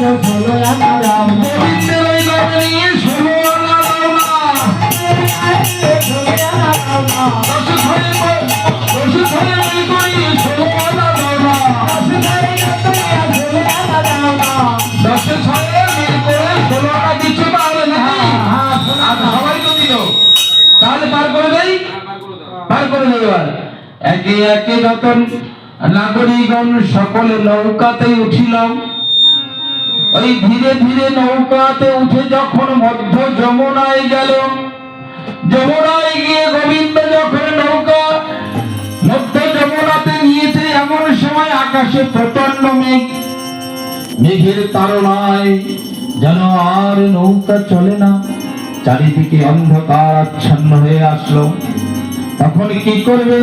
গোবিন্দের ওই গড়ে নিয়ে 16 আনা দাও না। 10 ছয়ে মিল করি 16 আনা দাও না। 10 ছয়ে মিল করে 16 আনা দিচ্ছ তাহলে নাকি? সবাই তো দিল, তাহলে পার করে দেই, পার করে দেই। এবার একে একে যত নাগরিকগণ সকলে নৌকাতে উঠিলাম। ওই ধীরে ধীরে নৌকাতে উঠে যখন মধ্য যমুনায় গেল, যমুনায় গিয়ে গোবিন্দ যখন নৌকা মধ্য যমুনাতে নিয়েছে, এমন সময় আকাশে প্রচন্ড মেঘ, মেঘের তাড়নায় যেন আর নৌকা চলে না, চারিদিকে অন্ধকার আচ্ছন্ন হয়ে আসলো। তখন কি করবে?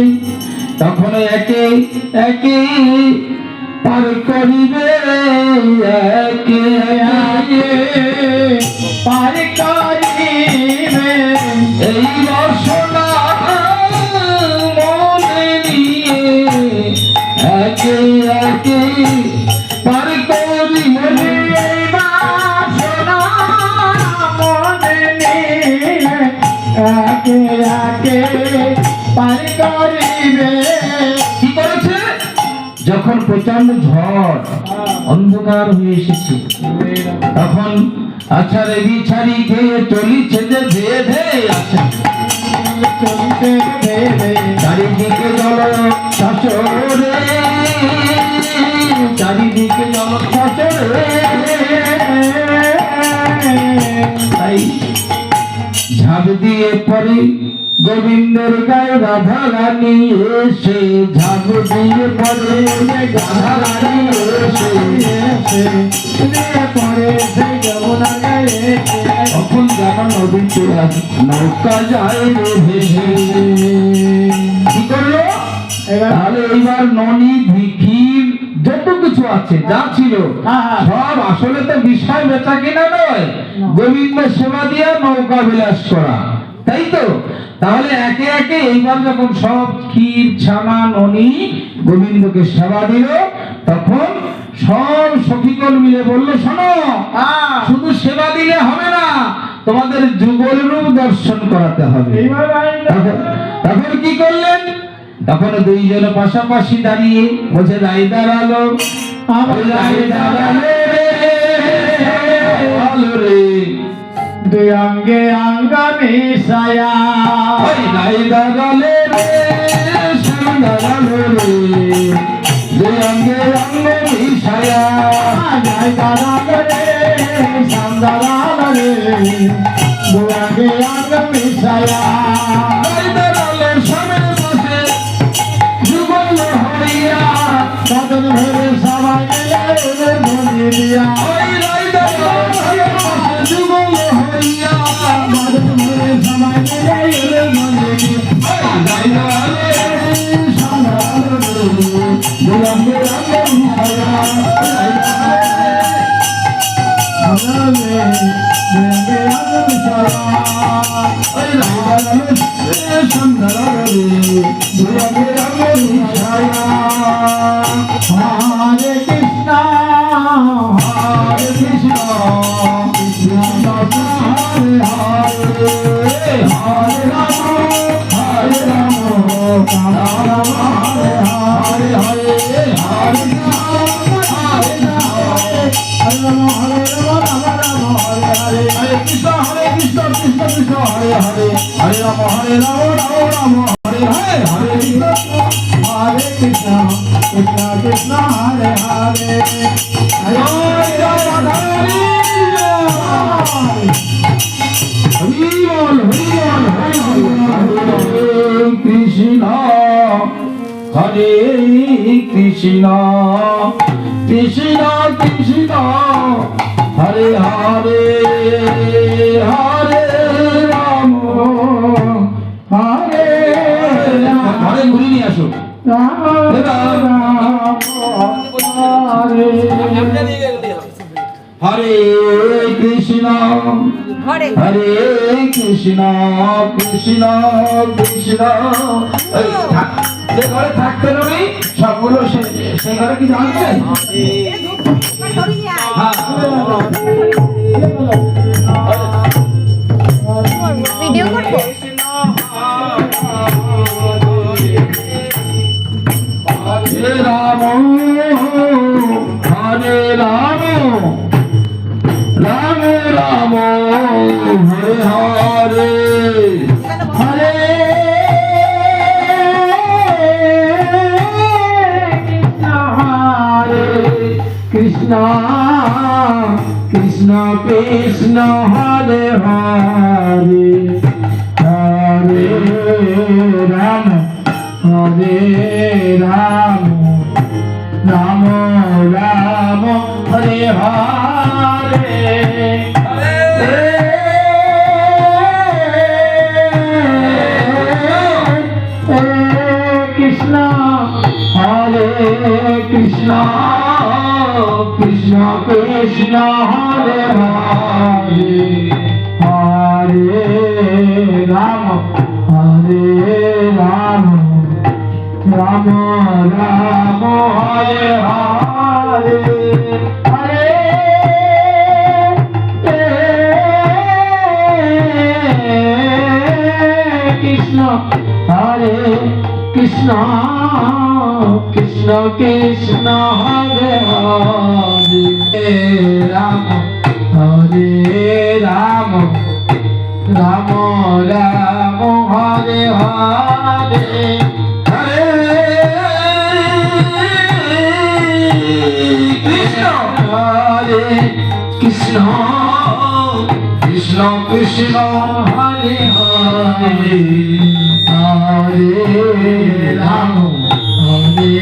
তখন একে একে পার করিবে, একে একে পার করিবে এই বাসনা মনে নিয়ে, একে একে পার করিবে এই বাসনা মনে নিয়ে, একে একে পার করিবে। কি করেছে? যখন প্রচন্ড ঝড় অন্ধকার হয়ে এসেছে, তখন আছাড়ে বিছাড়ি খেয়ে চলিছে যে ধেয়ে ধেয়ে আছে, চারিদিকে জল শাসরে, চারিদিকে জল শাসরে। তাই ঝাঁপ দিয়ে পরে গোবিন্দের গায়ে রাধা রানী এসে, ঝাঁপ দিয়ে পরে রাধা রানী এসে পরে সেই যমুনা গায়ে, তখন যেন নদীতে নৌকা যায় রে ভেসে। কি করলো? তাহলে এইবার ননি ভিখির যত কিছু আছে যা ছিল সব, আসলে তো বিষয় বেচা কিনা নয়, গোবিন্দ সেবা দিয়ে নৌকা বিলাস করা, তাই তো? তাহলে একে একে এইবার যখন সব ক্ষীর ছানা ননি গোবিন্দকে সেবা দিল, তখন সব সখীগণ মিলে বললো, শোনো, শুধু সেবা দিলে হবে না, তোমাদের যুগল রূপ দর্শন করাতে হবে। তখন কি করলেন? তখন দুইজন পাশাপাশি দাঁড়িয়ে বলছে, রাই দাঁড়ালো, রাই দাঁড়ালে রে, দুই অঙ্গে অঙ্গ মিশায়া, রাই দাঁড়ালে রে, শ্যাম দাঁড়ালো রে, দুই অঙ্গে অঙ্গ মিশায়া, রাই দাঁড়ালো রে, শ্যাম দাঁড়ালো রে, দুই অঙ্গে অঙ্গ মিশায়া। রাই দাঁড়ালো স্বামীর পাশে যুগল হইয়া, সাধন ভরে সবাই মিলে মনে দিয়া, ওই রাই দাঁড়ালো স্বামীর পাশে যুগল হইয়া, সাধন ভরে সবাই মিলে মনে দিয়া, রাই দাঁড়ালো সাধারণ দুরঙ্গে রঙ্গ মিশায়া, রাই দাঁড়ালো দুরঙ্গে রঙ্গ মিশায়া, ওই রাই দাঁড়ালো সুন্দর দুরঙ্গে রঙ্গ মিশায়া। হরে কৃষ্ণ হরে কৃষ্ণ, কৃষ্ণ হরে হরে, হরে রাম হরে রাম, রাম রাম হরে হরে, হরে হরে হরে রাম, হরে রাম হরে রাম, রাম রাম হরে হরে, হরে কৃষ্ণ কৃষ্ণ কৃষ্ণ হরে হরে, হরে রাম হরে রাম, রাম রাম হরে হরে, হরে কৃষ্ণ হরে কৃষ্ণ কৃষ্ণ কৃষ্ণ হরে হরে, হরে রাধা হরি বল, হরি বল, হরি বল। কৃষ্ণ হরে কৃষ্ণ কৃষ্ণ কৃষ্ণ হরে হরে, হরে রাম হরে রাম, হরে ঘুরি নিয়ে আসো, হরে হরে কৃষ্ণ হরে কৃষ্ণ কৃষ্ণ কৃষ্ণ। যে ঘরে থাকতে রবি সবগুলো সেই ঘরে কি জানছেন? হ্যাঁ ভিডিও করবো। হরে রাম হরে রাম রাম রাম হরে হরে হরে কৃষ্ণ কৃষ্ণ কৃষ্ণ হরে হরে হরে রাম হরে রাম রাম রাম হরে হরে কৃষ্ণ হরে কৃষ্ণ কৃষ্ণ কৃষ্ণ হরে হরে হরে রাম হরে রাম রাম রাম হরে হরে হরে কৃষ্ণ হরে কৃষ্ণ কৃষ্ণ কৃষ্ণ হরে হরে রাম হরে রাম রাম রাম হরে হরে হরে কৃষ্ণ হরে কৃষ্ণ কৃষ্ণ কৃষ্ণ হরে হরে হরে রাম হরে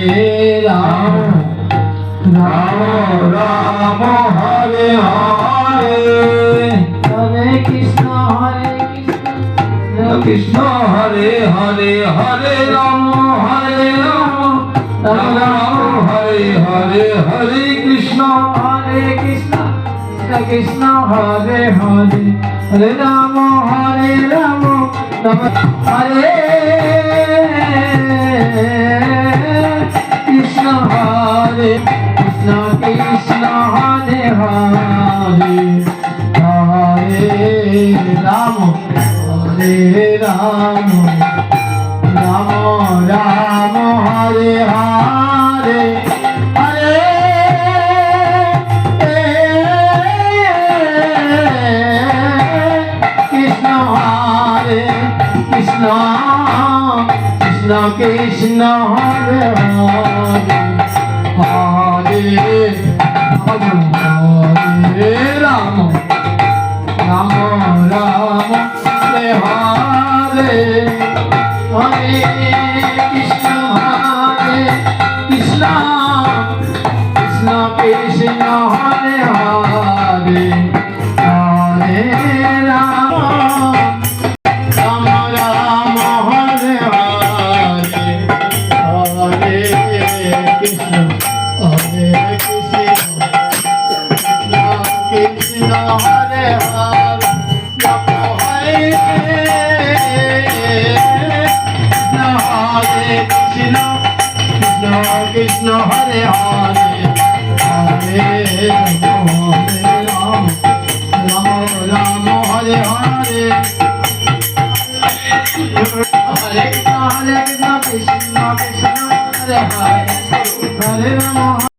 রাম রাম রাম হরে হরে হরে কৃষ্ণ কৃষ্ণ হরে হরে হরে রাম রাম রাম হরে হরে হরে কৃষ্ণ কৃষ্ণ হরে হরে হরে রাম রাম হরে কৃষ্ণ হরে কৃষ্ণ কৃষ্ণ হরে হরে হরে রাম রাম রাম রাম হরে হরে হরে কৃষ্ণ হরে কৃষ্ণ কৃষ্ণ কৃষ্ণ হরে হরে হরে হরে রাম রাম রাম হরে হরে হরে কৃষ্ণ কৃষ্ণ কৃষ্ণ কৃষ্ণ হরে হরে হরে রাম রাম রাম হরে হরে হরে কৃষ্ণ কৃষ্ণ কৃষ্ণ হরে হরে কৃষ্ণ কৃষ্ণ হরে হরে হরে রাম রাম রাম হরে হরে হরে কৃষ্ণ কৃষ্ণ কৃষ্ণ হরে হরে হরে রাম